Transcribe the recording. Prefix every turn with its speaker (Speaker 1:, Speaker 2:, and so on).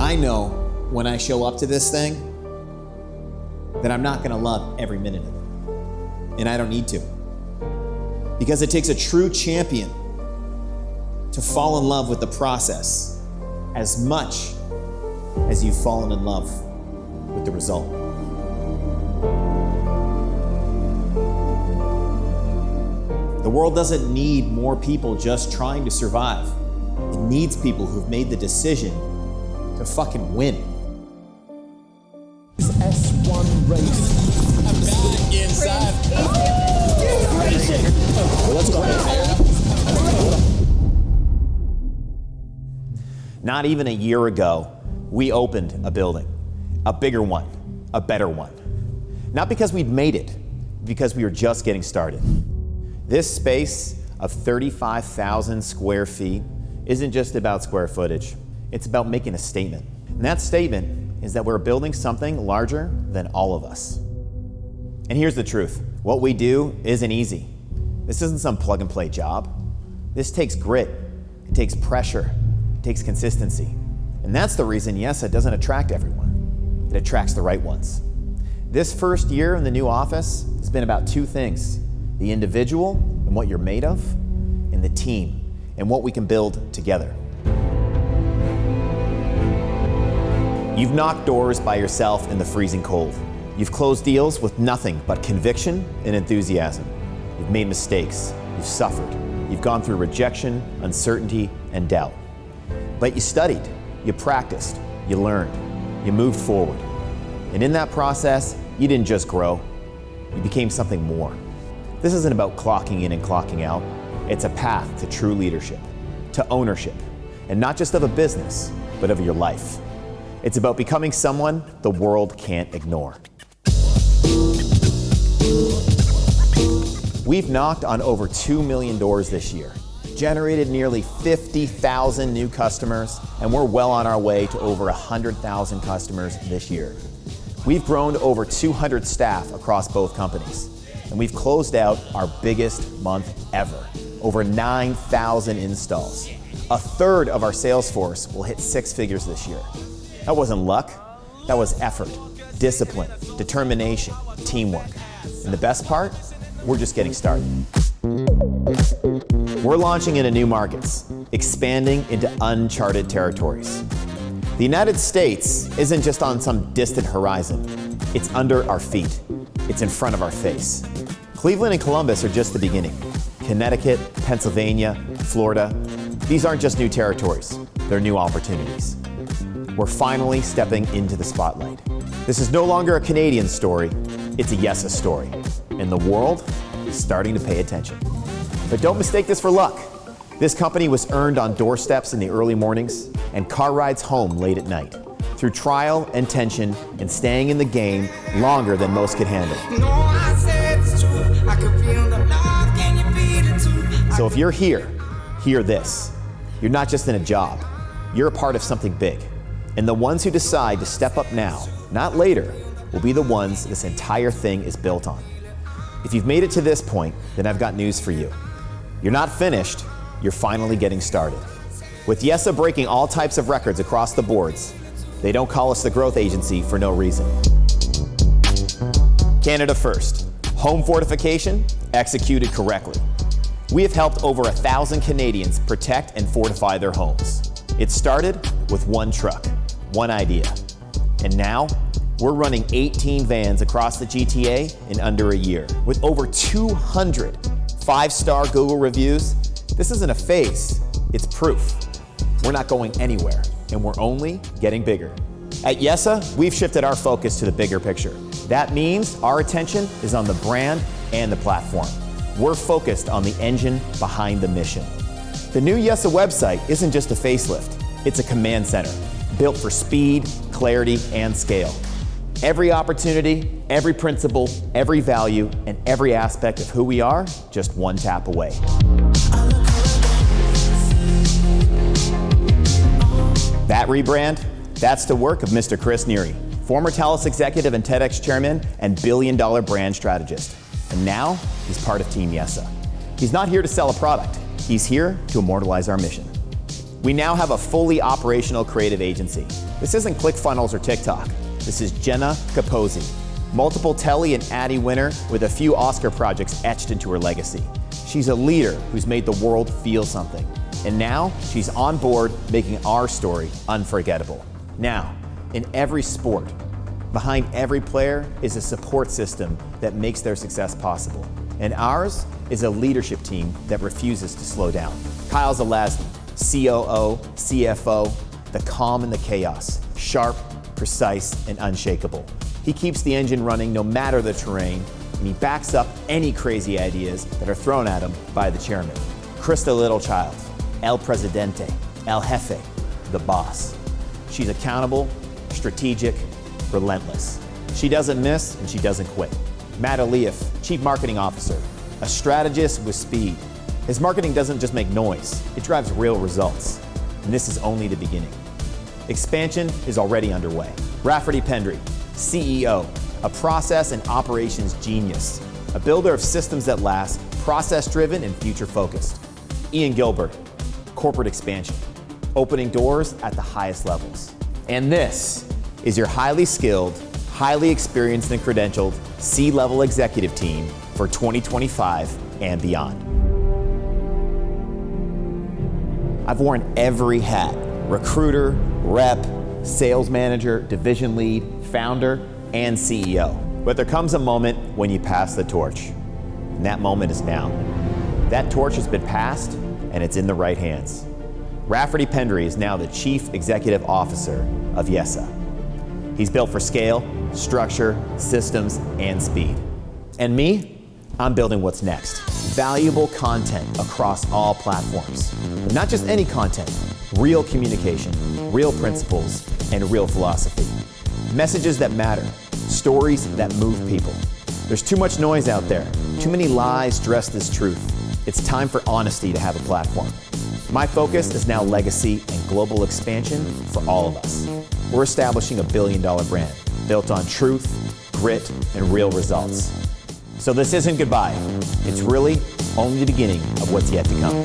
Speaker 1: I know when I show up to this thing that I'm not gonna love every minute of it. And I don't need to. Because it takes a true champion to fall in love with the process as much as you've fallen in love with the result. The world doesn't need more people just trying to survive. It needs people who've made the decision to fucking win.
Speaker 2: S1 race.
Speaker 3: I'm back inside.
Speaker 2: Let's go.
Speaker 1: Not even a year ago, we opened a building, a bigger one, a better one. Not because we'd made it, because we were just getting started. This space of 35,000 square feet isn't just about square footage. It's about making a statement. And that statement is that we're building something larger than all of us. And here's the truth. What we do isn't easy. This isn't some plug and play job. This takes grit. It takes pressure. It takes consistency. And that's the reason Yesa doesn't attract everyone. It attracts the right ones. This first year in the new office has been about two things: the individual and what you're made of, and the team and what we can build together. You've knocked doors by yourself in the freezing cold. You've closed deals with nothing but conviction and enthusiasm. You've made mistakes. You've suffered. You've gone through rejection, uncertainty, and doubt. But you studied, you practiced, you learned, you moved forward. And in that process, you didn't just grow, you became something more. This isn't about clocking in and clocking out. It's a path to true leadership, to ownership, and not just of a business, but of your life. It's about becoming someone the world can't ignore. We've knocked on over 2 million doors this year, generated nearly 50,000 new customers, and we're well on our way to over 100,000 customers this year. We've grown to over 200 staff across both companies, and we've closed out our biggest month ever, over 9,000 installs. A third of our sales force will hit 6 figures this year. That wasn't luck, that was effort, discipline, determination, teamwork. And the best part? We're just getting started. We're launching into new markets, expanding into uncharted territories. The United States isn't just on some distant horizon. It's under our feet. It's in front of our face. Cleveland and Columbus are just the beginning. Connecticut, Pennsylvania, Florida, these aren't just new territories, they're new opportunities. We're finally stepping into the spotlight. This is no longer a Canadian story, it's a Yesa story. And the world is starting to pay attention. But don't mistake this for luck. This company was earned on doorsteps in the early mornings and car rides home late at night, through trial and tension and staying in the game longer than most could handle. So if you're here, hear this. You're not just in a job, you're a part of something big. And the ones who decide to step up now, not later, will be the ones this entire thing is built on. If you've made it to this point, then I've got news for you. You're not finished, you're finally getting started. With Yesa breaking all types of records across the boards, they don't call us the growth agency for no reason. Canada first. Home fortification, executed correctly. We have helped over 1,000 Canadians protect and fortify their homes. It started with one truck, one idea. And now, we're running 18 vans across the GTA in under a year. With over 200 5-star Google reviews, this isn't a phase, it's proof. We're not going anywhere, and we're only getting bigger. At Yesa, we've shifted our focus to the bigger picture. That means our attention is on the brand and the platform. We're focused on the engine behind the mission. The new Yesa website isn't just a facelift, it's a command center, built for speed, clarity, and scale. Every opportunity, every principle, every value, and every aspect of who we are, just one tap away. That rebrand, that's the work of Mr. Chris Neary, former TELUS executive and TEDx chairman and billion-dollar brand strategist. And now, he's part of Team Yesa. He's not here to sell a product, he's here to immortalize our mission. We now have a fully operational creative agency This isn't ClickFunnels or TikTok. This is Jenna Capozzi, multiple Telly and Addy winner with a few Oscar projects etched into her legacy. She's a leader who's made the world feel something. And now she's on board making our story unforgettable. Now, in every sport, behind every player is a support system that makes their success possible. And ours is a leadership team that refuses to slow down. Kyle Zalazny, COO, CFO, the calm in the chaos, sharp, precise, and unshakable. He keeps the engine running no matter the terrain, and he backs up any crazy ideas that are thrown at him by the chairman. Krista Littlechild, El Presidente, El Jefe, the boss. She's accountable, strategic, relentless. She doesn't miss and she doesn't quit. Matt Aliyev, Chief Marketing Officer, a strategist with speed. His marketing doesn't just make noise, it drives real results. And this is only the beginning. Expansion is already underway. Rafferty Pendry, CEO, a process and operations genius, a builder of systems that last, process-driven and future-focused. Ian Gilbert, corporate expansion, opening doors at the highest levels. And this is your highly skilled, highly experienced and credentialed C-level executive team for 2025 and beyond. I've worn every hat: recruiter, rep, sales manager, division lead, founder, and CEO. But there comes a moment when you pass the torch, and that moment is now. That torch has been passed, and it's in the right hands. Rafferty Pendry is now the Chief Executive Officer of Yesa. He's built for scale, structure, systems, and speed. And me? I'm building what's next. Valuable content across all platforms. But not just any content, real communication, real principles, and real philosophy. Messages that matter, stories that move people. There's too much noise out there, too many lies dressed as truth. It's time for honesty to have a platform. My focus is now legacy and global expansion for all of us. We're establishing $1 billion brand built on truth, grit, and real results. So this isn't goodbye. It's really only the beginning of what's yet to come.